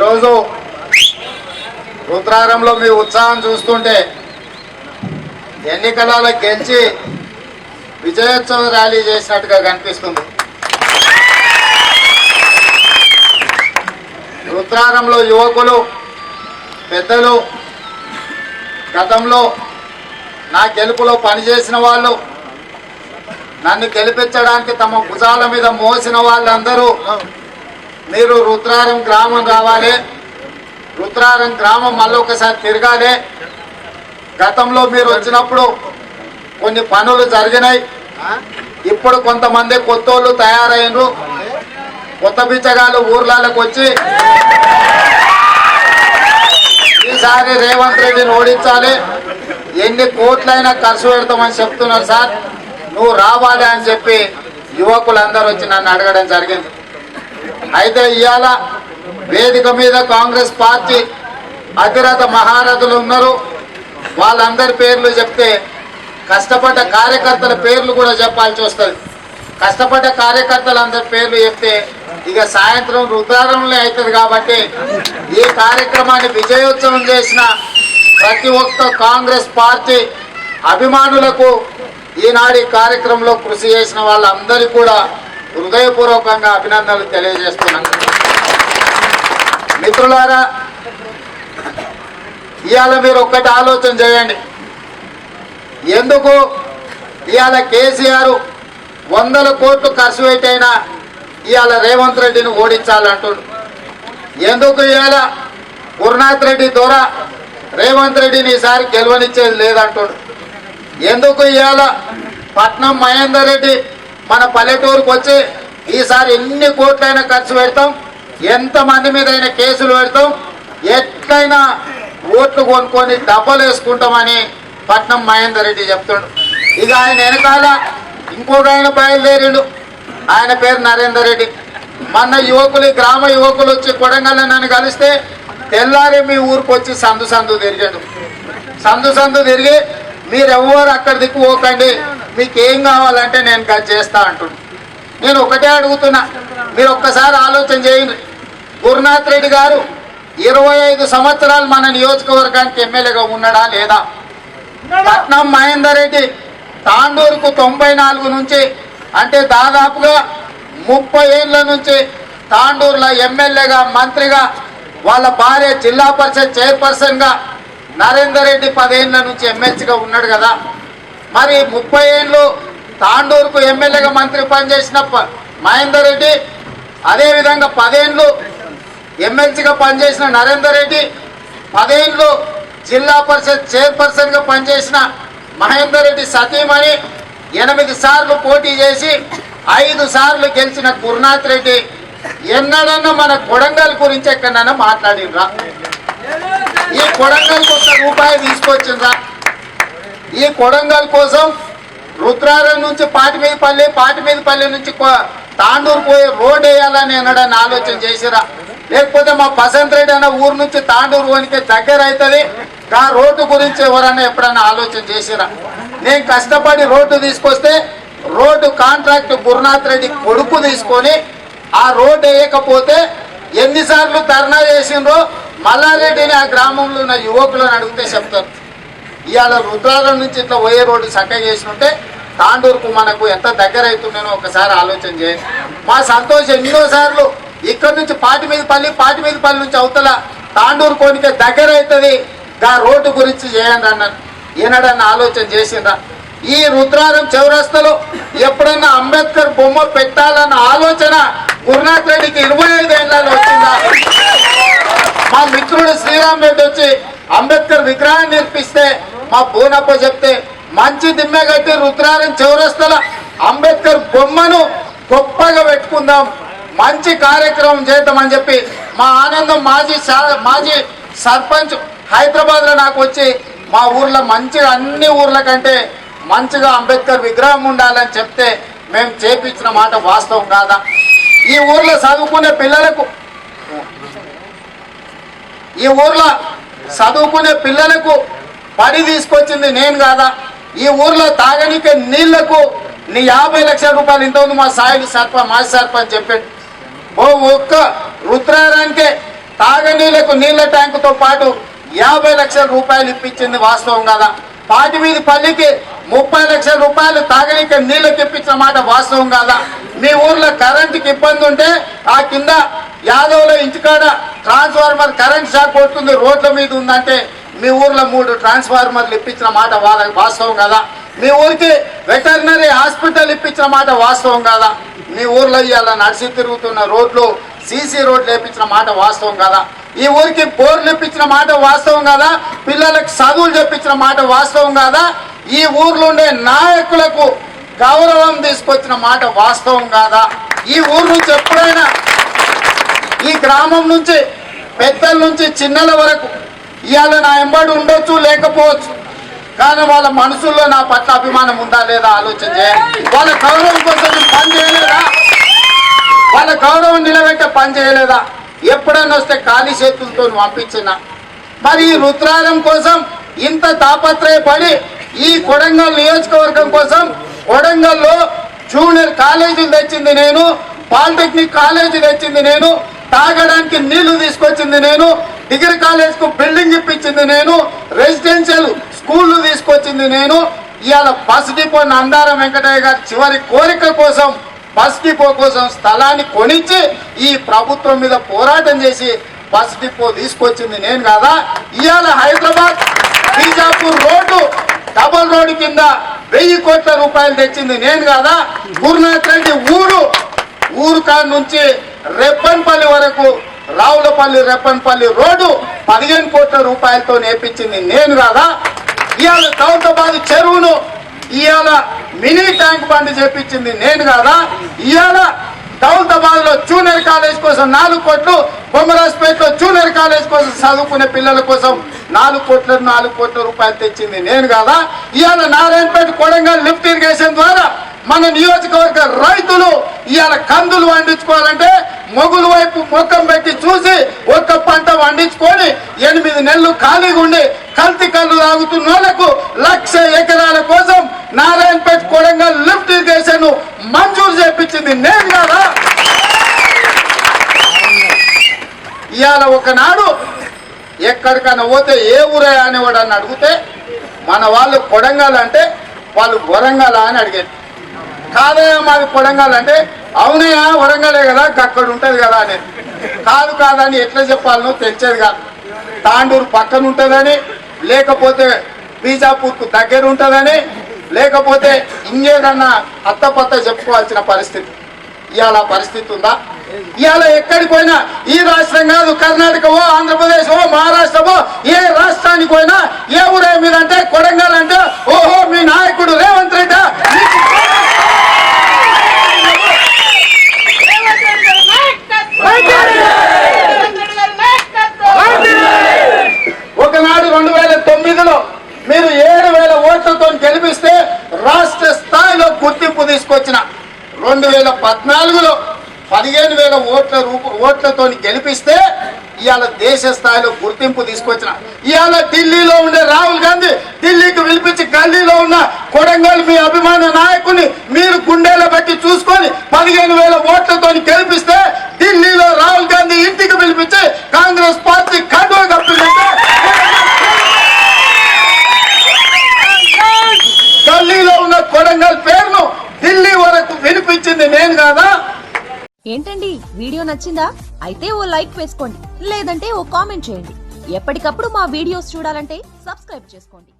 ఈరోజు రుద్రారంలో మీ ఉత్సాహం చూస్తుంటే ఎన్నికలలో గెలిచి విజయోత్సవ ర్యాలీ చేసినట్టుగా కనిపిస్తుంది. రుద్రారంలో యువకులు పెద్దలు గతంలో నా గెలుపులో పనిచేసిన వాళ్ళు, నన్ను గెలిపించడానికి తమ భుజాల మీద మోసిన వాళ్ళందరూ మీరు రుద్రారం గ్రామం రావాలి, రుద్రారం గ్రామం మళ్ళీ ఒకసారి తిరగాలి. గతంలో మీరు వచ్చినప్పుడు కొన్ని పనులు జరిగినాయి. ఇప్పుడు కొంతమంది కొత్తోళ్ళు తయారైనరు. కొత్త బిచ్చగాళ్ళు ఊర్లలోకి వచ్చి ఈసారి రేవంత్ రెడ్డిని ఓడించాలి, ఎన్ని కోట్లైనా ఖర్చు పెడతామని చెప్తున్నారు సార్, నువ్వు రావాలి అని చెప్పి యువకులందరూ వచ్చి నన్ను అడగడం జరిగింది. అయితే ఇవాళ వేదిక మీద కాంగ్రెస్ పార్టీ అధిరథ మహారథులు ఉన్నారు. వాళ్ళందరి పేర్లు చెప్తే కష్టపడ్డ కార్యకర్తల పేర్లు కూడా చెప్పాల్సి వస్తుంది. కష్టపడ్డ కార్యకర్తలందరి పేర్లు చెప్తే ఇక సాయంత్రం రుద్రారంలో అవుతుంది. కాబట్టి ఈ కార్యక్రమాన్ని విజయోత్సవం చేసిన ప్రతి ఒక్క కాంగ్రెస్ పార్టీ అభిమానులకు, ఈనాడు ఈ కార్యక్రమంలో కృషి చేసిన వాళ్ళందరికీ కూడా హృదయపూర్వకంగా అభినందనలు తెలియజేస్తున్నాను. మిత్రులారా, ఇవాళ మీరు ఒక్కటి ఆలోచన చేయండి. ఎందుకు ఇవాళ కేసీఆర్ 100 కోట్లు ఖర్చు పెట్టైనా ఇవాళ రేవంత్ రెడ్డిని ఓడించాలంటుడు? ఎందుకు ఇవాళ గురునాథ్ రెడ్డి ద్వారా రేవంత్ రెడ్డిని ఈసారి గెలవనిచ్చేది లేదంటుడు? ఎందుకు ఇవాళ పట్నం మహేందర్ రెడ్డి మన పల్లెటూరుకు వచ్చి ఈసారి ఎన్ని కోట్లైనా ఖర్చు పెడతాం, ఎంతమంది మీద అయినా కేసులు పెడతాం, ఎట్లయినా ఓట్లు కొనుక్కొని డబ్బలు వేసుకుంటామని పట్నం మహేందర్ రెడ్డి చెప్తాడు. ఇక ఆయన వెనకాల ఇంకొక ఆయన బయలుదేరిండు, ఆయన పేరు నరేందర్ రెడ్డి. మొన్న యువకులు, గ్రామ యువకులు వచ్చి కొడంగల్ నన్ను కలిస్తే తెల్లారి మీ ఊరికి వచ్చి సందు తిరిగాడు. సందు తిరిగి మీరెవ్వరు అక్కడ దిక్కు పోకండి, మీకు ఏం కావాలంటే నేను గది చేస్తా అంటున్నాను. నేను ఒకటే అడుగుతున్నా, మీరు ఒక్కసారి ఆలోచన చేయండి. గురునాథ్ రెడ్డి గారు 25 సంవత్సరాలు మన నియోజకవర్గానికి ఎమ్మెల్యేగా ఉన్నాడా లేదా? పట్నం మహేందర్ రెడ్డి తాండూరుకు 94 నుంచి, అంటే దాదాపుగా 30 ఏళ్ళ నుంచి తాండూరులో ఎమ్మెల్యేగా, మంత్రిగా, వాళ్ళ భార్య జిల్లా పరిషత్ చైర్పర్సన్గా, నరేందర్ రెడ్డి 10 ఏళ్ళ నుంచి ఎమ్మెల్సీగా ఉన్నాడు కదా. మరి 30 ఏళ్ళు తాండూరుకు ఎమ్మెల్యేగా, మంత్రి పనిచేసిన మహేందర్ రెడ్డి, అదేవిధంగా 10 ఏళ్ళు ఎమ్మెల్సీగా పనిచేసిన నరేందర్ రెడ్డి, 10 ఏళ్ళు జిల్లా పరిషత్ చైర్పర్సన్గా పనిచేసిన మహేందర్ రెడ్డి సతీమణి, 8 సార్లు పోటీ చేసి 5 సార్లు గెలిచిన గురునాథ్ రెడ్డి ఎన్నడన్నా మన కొడంగల్ గురించి ఎక్కడన్నా మాట్లాడినరా? ఈ కొడంగల్కి ₹1 తీసుకొచ్చిండ్రా? ఈ కొడంగల్ కోసం రుద్రారం నుంచి పాటిమీదపల్లి నుంచి తాండూరు పోయి రోడ్ వేయాలని ఎన్నడన్నా ఆలోచన చేసిరా? లేకపోతే మా బసంత్ రెడ్డి అన్న ఊరు నుంచి తాండూరు వనికి దగ్గర అవుతుంది, ఆ రోడ్డు గురించి ఎవరన్నా ఎప్పుడన్నా ఆలోచన చేసిరా? నేను కష్టపడి రోడ్డు తీసుకొస్తే రోడ్డు కాంట్రాక్ట్ గురునాథ్ రెడ్డి కొడుకు తీసుకొని ఆ రోడ్డు వేయకపోతే ఎన్నిసార్లు ధర్నా చేసిండ్రో మల్లారెడ్డిని ఆ గ్రామంలో ఉన్న యువకులను అడిగితే చెప్తారు. ఇవాళ రుద్రారం నుంచి ఇట్లా పోయే రోడ్డు చక్కగా చేసినట్టే తాండూరుకు మనకు ఎంత దగ్గర అవుతుందేనో ఒకసారి ఆలోచన చేయండి. మా సంతోష్ ఎన్నోసార్లు ఇక్కడ నుంచి పాటిమీదపల్లి నుంచి అవతల తాండూరు కోనికే దగ్గర అవుతుంది, ఆ రోడ్డు గురించి చేయండి అన్నాను. ఏనాడన్నా ఆలోచన చేసిండ్రా? ఈ రుద్రారం చౌరస్తలో ఎప్పుడన్నా అంబేద్కర్ బొమ్మ పెట్టాలన్న ఆలోచన గురునాథ్ రెడ్డికి 25 ఏళ్ళలో వచ్చిందా? మా మిత్రుడు శ్రీరామ్ రెడ్డి వచ్చి అంబేద్కర్ విగ్రహాన్ని నిర్మిస్తే మా బోనప్ప చెప్తే మంచి దిమ్మె కట్టి రుద్రారం చౌరస్తలో అంబేద్కర్ బొమ్మను గొప్పగా పెట్టుకుందాం, మంచి కార్యక్రమం చేద్దామని చెప్పి మా ఆనందం మాజీ సర్పంచ్ హైదరాబాద్లో నాకు వచ్చి మా ఊర్లో మంచిగా అన్ని ఊర్ల కంటే మంచిగా అంబేద్కర్ విగ్రహం ఉండాలని చెప్తే మేము చేపించిన మాట వాస్తవం కాదా? ఈ ఊర్లో చదువుకునే పిల్లలకు పడి తీసుకొచ్చింది నేను కాదా? ఈ ఊర్లో తాగనికే నీళ్లకు నీ 50 లక్షల రూపాయలు ఇంత ఉంది మా మాజీ సర్పంచ్ చెప్పాడు. ఒక్క రుద్రారానికే తాగనీళ్లకు నీళ్ల ట్యాంకుతో పాటు 50 లక్షల రూపాయలు ఇప్పించింది వాస్తవం కదా. పాటిమీది పల్లికి 30 లక్షల రూపాయలు తాగనీకి నీళ్ళకి ఇప్పించిన మాట వాస్తవం కాదా. మీ ఊర్లో కరెంటుకి ఇబ్బంది ఉంటే ఆ కింద యాదవ్లో ఇంటికాడ ట్రాన్స్ఫార్మర్ కరెంట్ షాక్ కొడుతుంది, రోడ్ల మీద ఉందంటే మీ ఊర్లో 3 ట్రాన్స్ఫార్మర్లు ఇప్పించిన మాట వాస్తవం కదా. మీ ఊరికి వెటర్నరీ హాస్పిటల్ ఇప్పించిన మాట వాస్తవం కాదా. మీ ఊర్లో ఇవాళ నడిచి తిరుగుతున్న రోడ్లు సీసీ రోడ్లు వేయించిన మాట వాస్తవం కదా. ఈ ఊరికి బోర్లు ఇప్పించిన మాట వాస్తవం కదా. పిల్లలకు చదువులు చెప్పించిన మాట వాస్తవం కాదా. ఈ ఊర్లో ఉండే నాయకులకు గౌరవం తీసుకొచ్చిన మాట వాస్తవం కాదా. ఈ ఊరు నుంచి ఎప్పుడైనా ఈ గ్రామం నుంచి పెద్దల నుంచి చిన్నల వరకు ఇవాళ నా ఎంబడి ఉండొచ్చు లేకపోవచ్చు, కానీ వాళ్ళ మనసుల్లో నా పట్ల అభిమానం ఉందా లేదా ఆలోచన చేయాలి. వాళ్ళ గౌరవం కోసం పని చేయలేదా, వాళ్ళ గౌరవం నిలబెట్టే పని చేయలేదా. ఎప్పుడన్నా వస్తే ఖాళీ చేతులతో పంపించిన మరి ఈ రుద్రారం కోసం ఇంత తాపత్రయపడి ఈ కొడంగల్ నియోజకవర్గం కోసం కొడంగల్లో జూనియర్ కాలేజీలు తెచ్చింది నేను, పాలిటెక్నిక్ కాలేజీ తెచ్చింది నేను, తాగడానికి నీళ్లు తీసుకొచ్చింది నేను, డిగ్రీ కాలేజ్కు బిల్డింగ్ ఇప్పించింది నేను, రెసిడెన్షియల్ స్కూళ్ళు తీసుకొచ్చింది నేను. ఇవాళ బస్ డిపో నందారం వెంకటయ్య గారి చివరి కోరిక కోసం బస్ డిపో కోసం స్థలాన్ని కొనిచ్చి ఈ ప్రభుత్వం మీద పోరాటం చేసి బస్ డిపో తీసుకొచ్చింది నేను కాదా. ఇవాళ Hyderabad Bijapur road double road కింద 1000 కోట్ల రూపాయలు తెచ్చింది నేను కాదా. గురునాథ్ రెడ్డి ఊరు కాడ నుంచి రెప్పన్పల్లి వరకు రావులపల్లి రెప్పన్పల్లి రోడ్డు 15 కోట్ల రూపాయలతో నేర్పించింది నేను కాదా. ఇవాళ దౌలతాబాద్ చెరువును ఇవాళ మినీ ట్యాంక్ బండి చేపించింది నేను కాదా. ఇవాళ దౌలతాబాద్ లో జూనియర్ కాలేజ్ కోసం 4 కోట్లు, బొమ్మరాజ్పేటలో జూనియర్ కాలేజ్ కోసం చదువుకునే పిల్లల కోసం 4 కోట్ల రూపాయలు తెచ్చింది నేను కాదా. ఇవాళ నారాయణపేట కొడంగల్ లిఫ్ట్ ఇరిగేషన్ ద్వారా మన నియోజకవర్గ రైతులు ఇవాళ కందులు పండించుకోవాలంటే మొగులు వైపు మొక్కం పెట్టి చూసి ఒక్క పంట పండించుకొని 8 నెలలు ఖాళీగా ఉండి కల్తీ కళ్ళు తాగుతున్న వాళ్ళకు 1,00,000 ఎకరాల కోసం నారాయణపేట కొడంగల్ లిఫ్ట్ ఇరిగేషన్ మంజూరు చేపించింది నేను కదా. ఇవాళ ఒకనాడు ఎక్కడికైనా పోతే ఏ ఊరే అనేవాడు అని అడిగితే మన వాళ్ళు కొడంగల్ అంటే వాళ్ళు వరంగల్ అని అడిగేది. కాదయ్యా మాది కొడంగల్ అంటే అవునయ్యా వరంగలే కదా అక్కడ ఉంటది కదా అనేది. కాదని ఎట్లా చెప్పాలనో తెలిసేది కాదు. తాండూరు పక్కన ఉంటుందని, లేకపోతే బీజాపూర్కు దగ్గర ఉంటుందని, లేకపోతే ఇంకేదన్నా అత్తపత్త చెప్పుకోవాల్సిన పరిస్థితి. ఇవాళ పరిస్థితి ఉందా? ఇవాళ ఎక్కడికి పోయినా ఈ రాష్ట్రం కాదు, కర్ణాటకవో ఆంధ్రప్రదేశ్ మహారాష్ట్రవో ఏ రాష్ట్రానికి పోయినా ఏ ఊరే మీద అంటే కొడంగల్ అంటే ఓహో మీ నాయకుడు రేవంత్ రెడ్డి ఒకనాడు 2009లో మీరు 7,000 ఓట్లతో గెలిపిస్తే రాష్ట్ర స్థాయిలో గుర్తింపు తీసుకొచ్చిన 2014లో 15,000 ఓట్లతో గెలిపిస్తే ఇవాళ దేశ స్థాయిలో గుర్తింపు తీసుకొచ్చిన. ఇవాళ ఢిల్లీలో ఉండే రాహుల్ గాంధీ ఢిల్లీకి పిలిపించి గల్లీలో ఉన్న కొడంగల్ మీ అభిమాన నాయకుని మీరు గుండెల బట్టి చూసుకొని 15,000 ఓట్లతో గెలిపిస్తే ఢిల్లీలో రాహుల్ గాంధీ ఇంటికి పిలిపించి కాంగ్రెస్ పార్టీ కండువ కప్పిందంటే గల్లీలో ఉన్న కొడంగల్ పేరును ఢిల్లీ వరకు వినిపించింది నేను కాదా. ఏంటండి వీడియో నచ్చిందా? అయితే ఓ లైక్ వేసుకోండి, లేదంటే ఓ కామెంట్ చేయండి. ఎప్పటికప్పుడు మా వీడియోస్ చూడాలంటే సబ్స్క్రైబ్ చేసుకోండి.